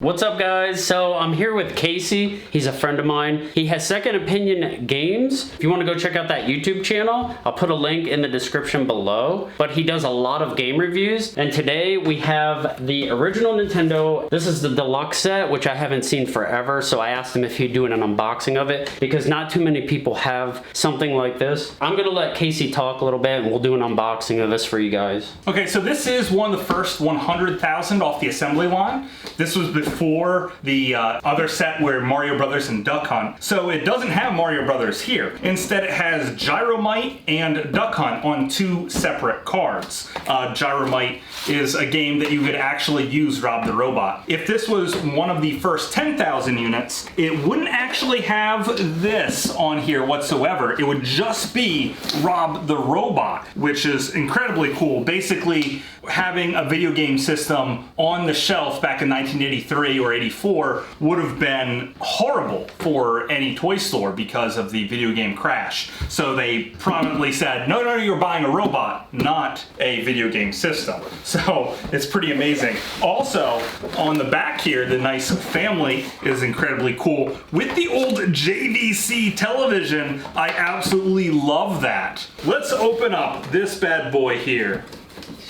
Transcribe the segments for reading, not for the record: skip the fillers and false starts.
What's up, guys? So I'm here with Casey. He's a friend of mine. He has Second Opinion Games. If you want to go check out that YouTube channel, I'll put a link in the description below. But he does a lot of game reviews. And today we have the original Nintendo. This is the Deluxe set, which I haven't seen forever. So I asked him if he'd do an unboxing of it because not too many people have something like this. I'm going to let Casey talk a little bit and we'll do an unboxing of this for you guys. Okay, so this is one of the first 100,000 off the assembly line. This was before the other set where Mario Brothers and Duck Hunt. So it doesn't have Mario Brothers here. Instead it has Gyromite and Duck Hunt on two separate cards. Gyromite is a game that you could actually use Rob the Robot. If this was one of the first 10,000 units, it wouldn't actually have this on here whatsoever. It would just be Rob the Robot, which is incredibly cool. Basically, having a video game system on the shelf back in 1983 or 84 would have been horrible for any toy store because of the video game crash. So they prominently said, no, you're buying a robot, not a video game system. So it's pretty amazing. Also, on the back here, the nice family is incredibly cool. With the old JVC television, I absolutely love that. Let's open up this bad boy here.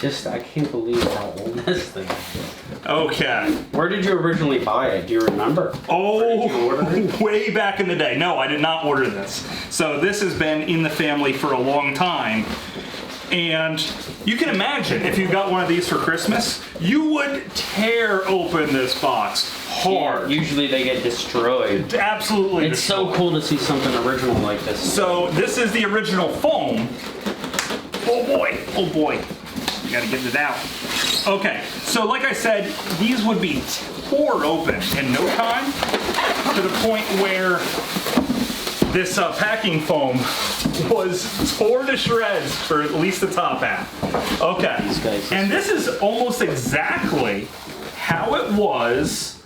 I can't believe how old this thing is. Okay. Where did you originally buy it? Do you remember? Oh, way back in the day. No, I did not order this. So this has been in the family for a long time. And you can imagine if you got one of these for Christmas, you would tear open this box hard. Yeah, usually they get destroyed. Absolutely It's destroyed. so cool to see something original like this. So this is the original foam. Oh boy, oh boy. You gotta get it out. Okay, so like I said, these would be tore open in no time to the point where this packing foam was tore to shreds for at least the top half. Okay, and this is almost exactly how it was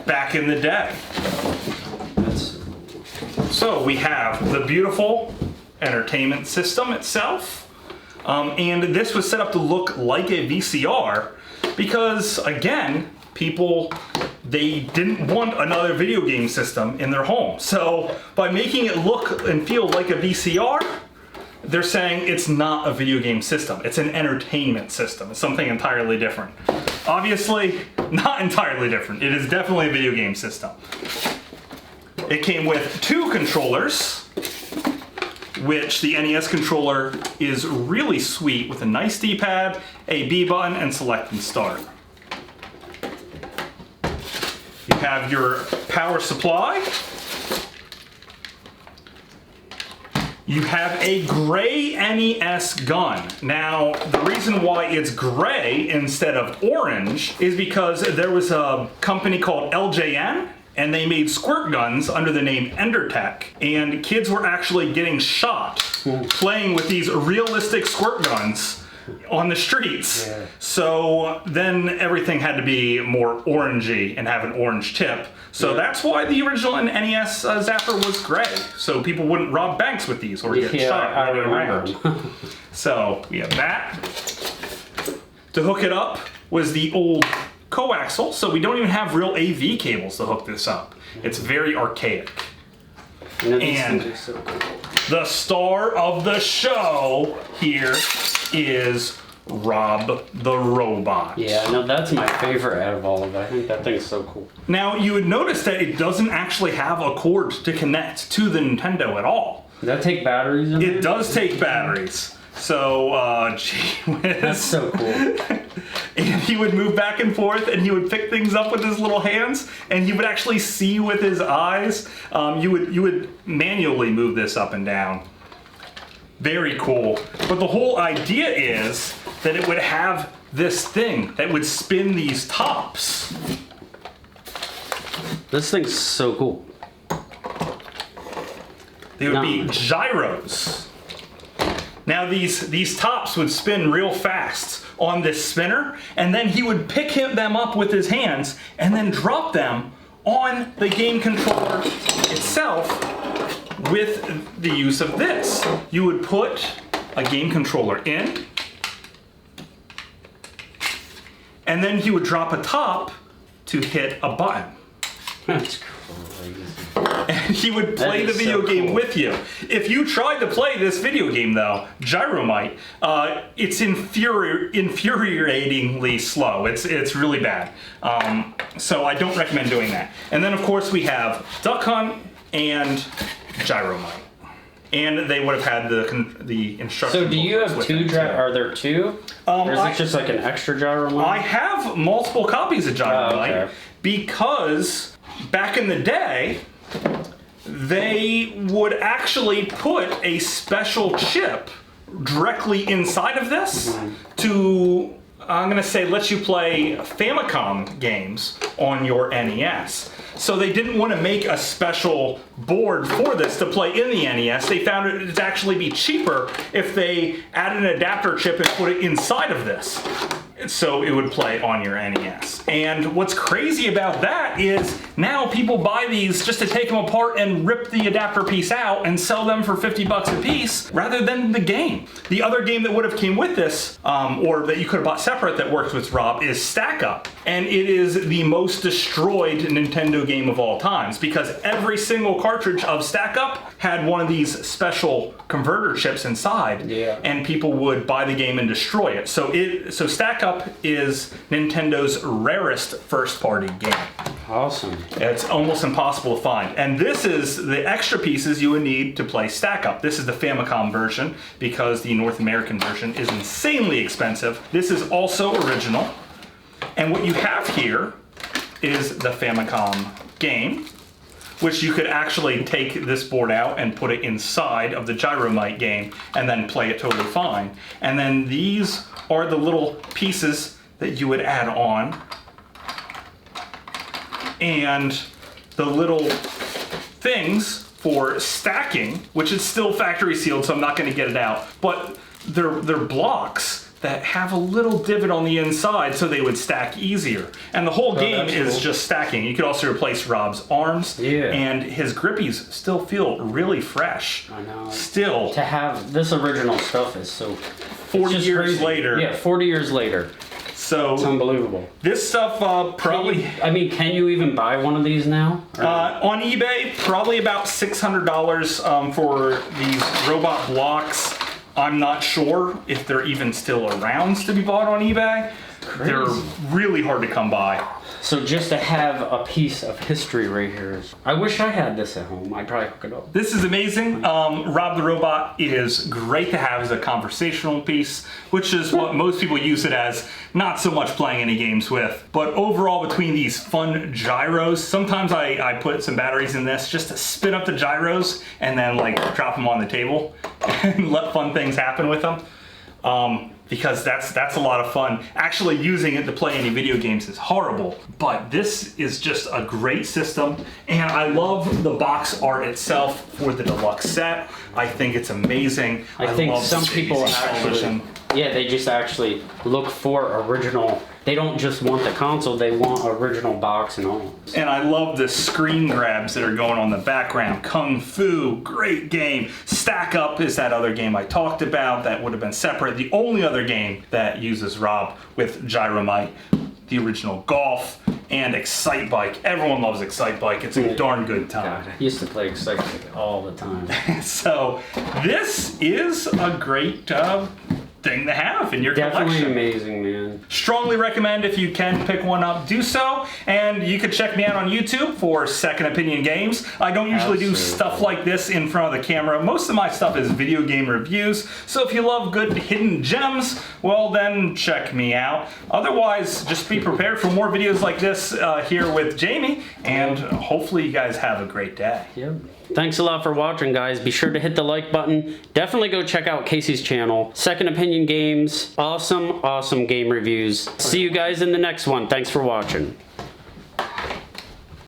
back in the day. So we have the beautiful entertainment system itself. And this was set up to look like a VCR because, again, people, they didn't want another video game system in their home. So by making it look and feel like a VCR, they're saying it's not a video game system. It's an entertainment system. It's something entirely different. Obviously, not entirely different. It is definitely a video game system. It came with two controllers, which the NES controller is really sweet with a nice D-pad, a B button, and select and start. You have your power supply. You have a gray NES gun. Now, the reason why it's gray instead of orange is because there was a company called LJN, and they made squirt guns under the name EnderTech, and kids were actually getting shot playing with these realistic squirt guns on the streets. Yeah. So then everything had to be more orangey and have an orange tip. So that's why the original NES Zapper was gray, so people wouldn't rob banks with these or get shot running around. So we have that. To hook it up was the old coaxial, so we don't even have real AV cables to hook this up. It's very archaic. You know, and so cool. The star of the show here is Rob the Robot. Yeah, no, that's my favorite out of all of it. I think that thing is so cool. Now, you would notice that it doesn't actually have a cord to connect to the Nintendo at all. Does that take batteries in It does take batteries. So, gee whiz. That's so cool. And he would move back and forth, and he would pick things up with his little hands, and he would actually see with his eyes. You would manually move this up and down. Very cool. But the whole idea is that it would have this thing that would spin these tops. This thing's so cool. They would be gyros. Now these tops would spin real fast on this spinner, and then he would pick them up with his hands and then drop them on the game controller itself with the use of this. You would put a game controller in, and then he would drop a top to hit a button. That's crazy. And he would play the video game with you. If you tried to play this video game though, Gyromite, it's infuriatingly slow. It's really bad. So I don't recommend doing that. And then of course we have Duck Hunt and Gyromite. And they would have had the instructions. So do you have two? Are there two? Or is it just like an extra Gyromite? I have multiple copies of Gyromite because back in the day, they would actually put a special chip directly inside of this to, I'm gonna say, let you play Famicom games on your NES. So they didn't want to make a special board for this to play in the NES. They found it to actually be cheaper if they added an adapter chip and put it inside of this, so it would play on your NES. And what's crazy about that is now people buy these just to take them apart and rip the adapter piece out and sell them for 50 bucks a piece rather than the game. The other game that would have came with this, or that you could have bought separate that works with Rob, is Stack Up. And it is the most destroyed Nintendo game of all times because every single cartridge of Stack Up had one of these special converter chips inside, and people would buy the game and destroy it. So Stack Up is Nintendo's rarest first-party game. Awesome. It's almost impossible to find. And this is the extra pieces you would need to play Stack Up. This is the Famicom version because the North American version is insanely expensive. This is also original. And what you have here is the Famicom game, which you could actually take this board out and put it inside of the Gyromite game and then play it totally fine. And then these are the little pieces that you would add on. And the little things for stacking, which is still factory sealed, so I'm not going to get it out, but they're blocks that have a little divot on the inside so they would stack easier. And the whole game is just stacking. You could also replace Rob's arms, and his grippies still feel really fresh. I know. Still. To have this original stuff is so... 40 years later. Yeah, 40 years later. So it's unbelievable. This stuff probably... Can you even buy one of these now? On eBay, probably about $600 for these robot blocks. I'm not sure if they're even still around to be bought on eBay. Crazy. They're really hard to come by. So just to have a piece of history right here. I wish I had this at home. I'd probably hook it up. This is amazing. Rob the Robot is great to have as a conversational piece, which is what most people use it as. Not so much playing any games with. But overall, between these fun gyros, sometimes I put some batteries in this just to spin up the gyros and then like drop them on the table and let fun things happen with them. Because that's a lot of fun. Actually using it to play any video games is horrible, but this is just a great system, and I love the box art itself for the deluxe set. I think it's amazing. I think some people actually, they just actually look for original. They don't just want the console, they want original box and all. And I love the screen grabs that are going on in the background. Kung Fu, great game. Stack Up is that other game I talked about that would have been separate. The only other game that uses Rob with Gyromite, the original Golf, and Excite Bike. Everyone loves Excite Bike. It's a darn good time. God, I used to play Excite Bike all the time. So this is a great thing to have in your collection. Definitely amazing, man. Strongly recommend if you can pick one up, do so. And you can check me out on YouTube for Second Opinion Games. I don't usually do stuff like this in front of the camera. Most of my stuff is video game reviews. So if you love good hidden gems, well then check me out. Otherwise, just be prepared for more videos like this here with Jamie. And hopefully you guys have a great day. Yep. Thanks a lot for watching, guys. Be sure to hit the like button. Definitely go check out Casey's channel. Second Opinion Games. Awesome, awesome game reviews. See you guys in the next one. Thanks for watching.